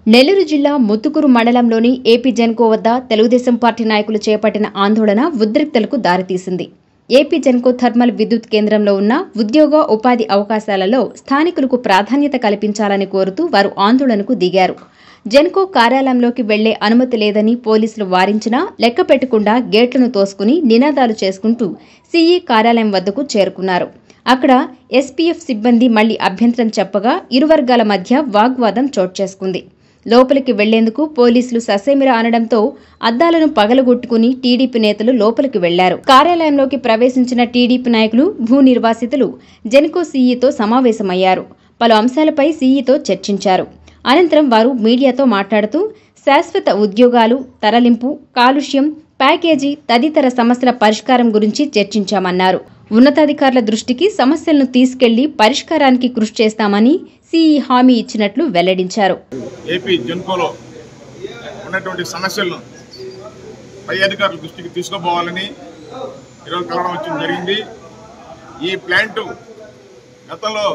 నెల్లూరు జిల్లా ముత్తుకూరు మండలంలోని ఏపీ జెన్కో వద్ద తెలుగుదేశం పార్టీ నాయకులు చేపట్టిన ఆందోళన ఉద్రిక్తలకు దారితీసింది. ఏపీ జెన్కో థర్మల్ విద్యుత్ కేంద్రంలో ఉన్న ఉద్యోగ ఉపాధి అవకాశాలలో స్థానికులకు ప్రాధాన్యత కల్పించాలని కోరుతూ వారు ఆందోళనకు దిగారు. జెన్కో కార్యాలయంలోకి వెళ్లే అనుమతి లేదని పోలీసులు వారించినా లెక్క పెట్టకుండా గేట్లను తోసుకుని నినాదాలు చేసుకుంటూ సీఈ కార్యాలయం వద్దకు చేరుకున్నారు. అక్కడ ఎస్పీఎఫ్ సిబ్బంది మళ్లీ అభ్యంతరం చెప్పగా ఇరు వర్గాల మధ్య వాగ్వాదం చోటు చేసుకుంది. లోపలికి వెళ్లేందుకు పోలీసులు ససేమిరా అనడంతో అద్దాలను పగలగొట్టుకుని టీడీపీ నేతలు లోపలికి వెళ్లారు. కార్యాలయంలోకి ప్రవేశించిన టీడీపీ నాయకులు, భూ నిర్వాసితులు జెన్కో సీఈతో సమావేశమయ్యారు. పలు అంశాలపై సీఈతో చర్చించారు. అనంతరం వారు మీడియాతో మాట్లాడుతూ శాశ్వత ఉద్యోగాలు, తరలింపు, కాలుష్యం, ప్యాకేజీ తదితర సమస్యల పరిష్కారం గురించి చర్చించామన్నారు. ఉన్నతాధికారుల దృష్టికి సమస్యలను తీసుకెళ్లి పరిష్కారానికి కృషి చేస్తామని సీఈ హామీ ఇచ్చినట్లు వెల్లడించారు. ఏపీ జెన్కోలో ఉన్నటువంటి సమస్యలను పై అధికారుల దృష్టికి తీసుకుపోవాలని ఈరోజు కలవడం వచ్చి జరిగింది. ఈ ప్లాంటు గతంలో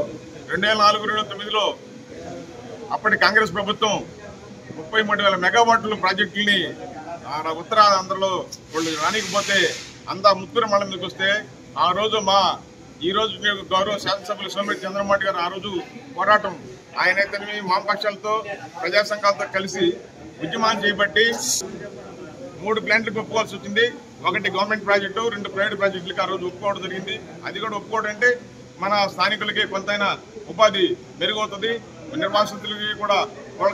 2004-2009లో అప్పటి కాంగ్రెస్ ప్రభుత్వం 33,000 మెగావాట్ల ప్రాజెక్టుల్ని ఉత్తరాంధ్రలో వాళ్ళు రానికపోతే అంతా ముత్తుకూరు మండలం మీదకి వస్తే ఆ రోజు ఈ రోజు గౌరవ శాసనసభ్యులు సోమిరెడ్డి చంద్రమోహన్ గారు ఆ రోజు పోరాటం ఆయనైతే వామపక్షాలతో ప్రజా సంఘాలతో కలిసి ఉద్యమాలు చేపట్టి 3 ప్లాంట్లకు ఒప్పుకోవాల్సి వచ్చింది. 1 గవర్నమెంట్ ప్రాజెక్టు, 2 ప్రైవేట్ ప్రాజెక్టులకి ఆ రోజు ఒప్పుకోవడం జరిగింది. అది కూడా ఒప్పుకోవడం అంటే మన స్థానికులకి కొంతైనా ఉపాధి మెరుగవుతుంది, నిర్వాసితులకి కూడా వాళ్ళ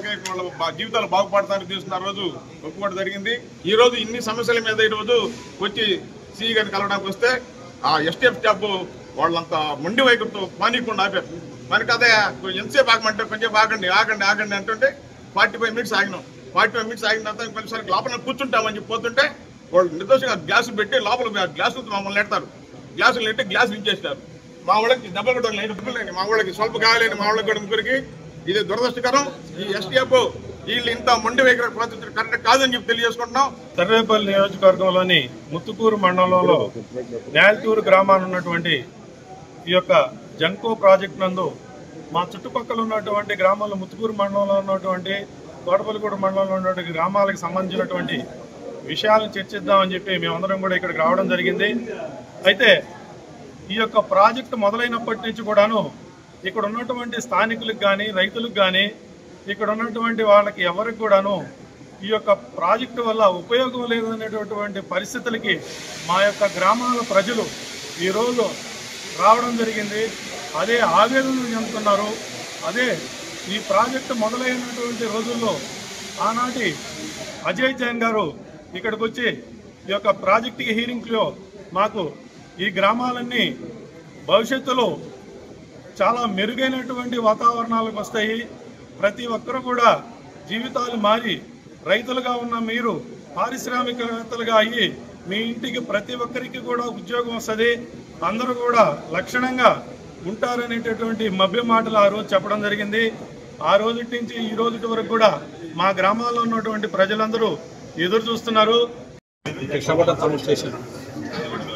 జీవితాలు బాగుపడతానికి తీసుకున్న రోజు ఒప్పుకోవడం జరిగింది. ఈ రోజు ఇన్ని సమస్యల మీద ఈరోజు వచ్చి సీఈ గారిని కలవడానికి వస్తే ఆ ఎస్టీఎఫ్ స్టాఫ్ వాళ్ళంతా మొండి వైఖరితో పానీకుండా ఆపారు. మనకి అదే ఎంతసేపు ఆగమంటే కొంచెం ఆగండి అంటుంటే 45 మినిట్స్ ఆగినాం. 45 మినిట్స్ ఆగిన తర్వాత కొన్నిసారి లోపల కూర్చుంటామని చెప్పి పోతుంటే వాళ్ళు నిర్దోషంగా గ్యాసులు పెట్టి లోపల గ్లాసులతో మమ్మల్ని నెడతారు. గ్లాసులు నెట్టి గ్లాసులు ఇచ్చేస్తారు. మా వాళ్ళకి దెబ్బలు కూడా లేని, మా వాళ్ళకి స్వల్ప గాయాలేని మా వాళ్ళకి కూడా ముగ్గురికి ఇది దురదృష్టకరం. ఈ ఎస్టీఎఫ్ వీళ్ళు ఇంత మొండి వైఖరి ప్రవర్తించడం కరెక్ట్ కాదని చెప్పి తెలియజేసుకుంటున్నాం. సర్వేపల్లి నియోజకవర్గంలోని ముత్తుకూరు మండలంలో నేల్టూరు గ్రామాన్ని ఉన్నటువంటి ఈ యొక్క జెన్కో ప్రాజెక్ట్ నందు మా చుట్టుపక్కల ఉన్నటువంటి గ్రామాల్లో ముత్తుకూరు మండలంలో ఉన్నటువంటి తోటపల్లిగూడ మండలంలో ఉన్నటువంటి గ్రామాలకు సంబంధించినటువంటి విషయాలను చర్చిద్దామని చెప్పి మేమందరం కూడా ఇక్కడికి రావడం జరిగింది. అయితే ఈ యొక్క ప్రాజెక్టు మొదలైనప్పటి నుంచి కూడాను ఇక్కడ ఉన్నటువంటి స్థానికులకు కానీ రైతులకు కానీ ఇక్కడ ఉన్నటువంటి వాళ్ళకి ఎవరికి కూడాను ఈ యొక్క ప్రాజెక్టు వల్ల ఉపయోగం లేదనేటటువంటి పరిస్థితులకి మా యొక్క గ్రామాల ప్రజలు ఈరోజు రావడం జరిగింది. అదే ఆవేదన చెందుతున్నారు. అదే ఈ ప్రాజెక్టు మొదలైనటువంటి రోజుల్లో ఆనాటి అజయ్ జైన్ గారు ఇక్కడికి వచ్చి ఈ యొక్క ప్రాజెక్టు హీరింగ్లో మాకు ఈ గ్రామాలన్నీ భవిష్యత్తులో చాలా మెరుగైనటువంటి వాతావరణాలకు వస్తాయి, ప్రతి ఒక్కరు కూడా జీవితాలు మారి రైతులుగా ఉన్న మీరు పారిశ్రామికవేత్తలుగా అయ్యి మీ ఇంటికి ప్రతి ఒక్కరికి కూడా ఉద్యోగం వస్తుంది, అందరూ కూడా లక్షణంగా ఉంటారనేటటువంటి మభ్య మాటలు ఆ రోజు చెప్పడం జరిగింది. ఆ రోజు నుంచి ఈ రోజు వరకు కూడా మా గ్రామాల్లో ఉన్నటువంటి ప్రజలందరూ ఎదురు చూస్తున్నారు.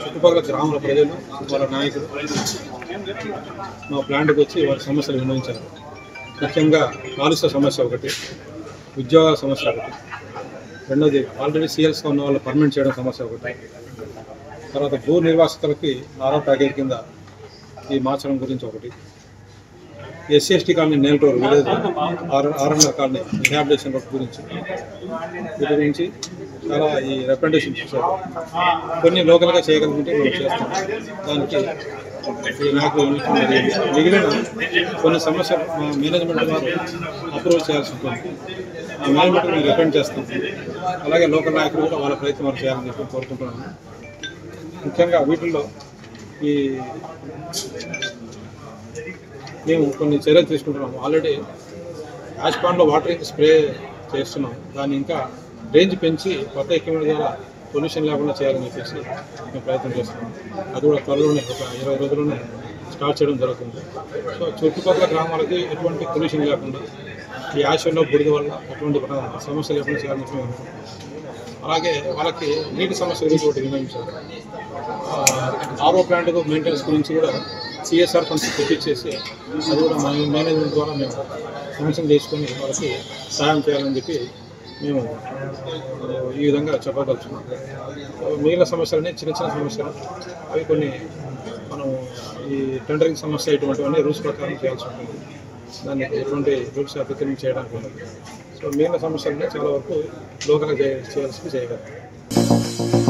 చుట్టుపక్కల గ్రామాల ప్రజలు, వాళ్ళ నాయకులు మా ప్లాంట్కి వచ్చి వారి సమస్యలు వినియోగించారు. ముఖ్యంగా కాలుష్య సమస్య ఒకటి, ఉద్యోగాల సమస్య ఒకటి, రెండోది ఆల్రెడీ సీఎల్స్గా ఉన్న వాళ్ళు పర్మనెంట్ చేయడం సమస్య ఒకటి, తర్వాత భూ నిర్వాసితులకి ఆరో ప్యాకేజ్ కింద ఈ మార్చడం గురించి ఒకటి, SC ST colony Nelturu village RNR colony rehabilitation work గురించి, వీటి గురించి చాలా ఈ రిప్రజెంటేషన్ చేశారు. కొన్ని లోకల్గా చేయగలిగితే మేము చేస్తాం. దానికి నాకు మిగిలిన కొన్ని సమస్యలు మా మేనేజ్మెంట్ వారు అప్రూవల్ చేయాల్సి ఉంటుంది. ఆ మేనేజ్మెంట్ మేము రికమెండ్ చేస్తాం. అలాగే లోకల్ నాయకులు కూడా వాళ్ళ ప్రయత్నం వారు చేయాలని చెప్పి కోరుకుంటున్నాను. ముఖ్యంగా వీటిల్లో మేము కొన్ని చర్యలు తీసుకుంటున్నాము. ఆల్రెడీ యాష్ పాండ్లో వాటరింగ్ స్ప్రే చేస్తున్నాం. దాన్ని ఇంకా రేంజ్ పెంచి కొత్త ఎక్విప్మెంట్ ద్వారా పొల్యూషన్ లేకుండా చేయాలని చెప్పేసి మేము ప్రయత్నం చేస్తున్నాం. అది కూడా త్వరలోనే ఒక 20 రోజుల్లోనే స్టార్ట్ చేయడం జరుగుతుంది. సో చుట్టుపక్కల గ్రామాలకి ఎటువంటి పొల్యూషన్ లేకుండా ఈ యాషల్లో బుడిద వల్ల ఎటువంటి సమస్య లేకుండా చేయాలని చెప్పి మేము అలాగే వాళ్ళకి నీటి సమస్య గురించి ఒకటి వినియోగించారు. ఆర్ఓ ప్లాంట్ మెయింటెనెన్స్ గురించి కూడా సిఎస్ఆర్ ఫండ్స్ తెప్పించేసి అది కూడా మా మేనేజ్మెంట్ ద్వారా మేము శాంక్షన్ చేసుకొని వాళ్ళకి సహాయం చేయాలని చెప్పి మేము ఈ విధంగా చెప్పదలుచున్నాం. మిగిలిన సమస్యలన్నీ చిన్న చిన్న సమస్యలు, అవి కొన్ని మనం ఈ టెండరింగ్ సమస్య ఇటువంటివన్నీ రూల్స్ ప్రకారం చేయాల్సి ఉంటుంది. దాన్ని ఎటువంటి రూల్స్ అతిక్రమం చేయడానికి ఉండదు. సో మిగిలిన సమస్యలన్నీ చాలా వరకు లోకల్గా చేయాల్సి చేయగలం.